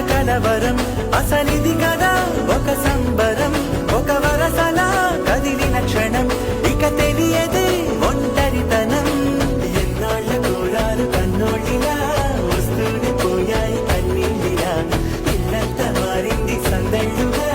కలవరం అసలిది కదా ఒక సంబరం ఒక వరసలా కదిలిన క్షణం ఇక తెలియదే ఒంటరితనం ఎన్నాళ్ళ కోరాలు కన్నోళ్ళిలా వస్తూనే పోయాయి కన్నీళ్ళిలా ఇల్లంతా మారింది సందళ్ళుగా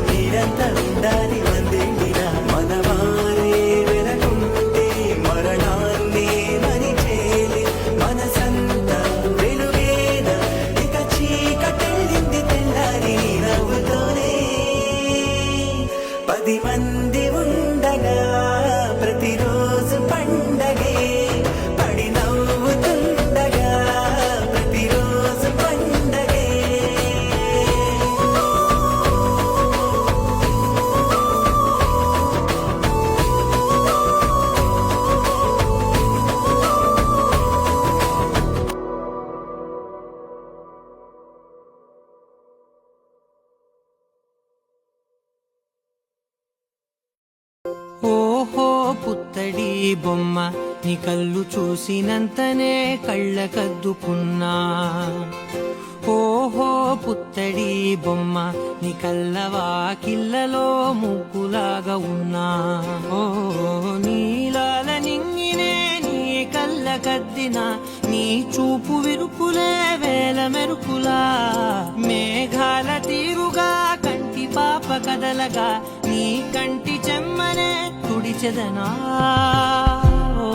మీరంతా ఉండాలి వందేళ్ళిలా మనవారే వెనకుంటే మరణాన్ని మరిచేలి మనసంతా వెలుగేనా ఇక చీకటెళ్ళింది తెల్లారి నవ్వుతోనే 10 మంది ఉండగా ప్రతిరోజు పండగే పడి నవ్వుతుండగా ప్రతిరోజు పండగే ఓహో పుత్తడి బొమ్మ నీ కళ్ళు చూసినంతనే కళ్ళకద్దుకున్నా ఓహో పుత్తడి బొమ్మ నీ కళ్ళవాకిళ్ళలో ముగ్గులాగా ఉన్నా ఓ నీలాల నింగినే నీ కళ్ళకద్దిన నీ చూపు విరుపులే వేల మెరుపులా మేఘాల తీరుగా కంటి పాప కదలగా నీ కంటి చెమ్మనే తుడిచెదనా ఓ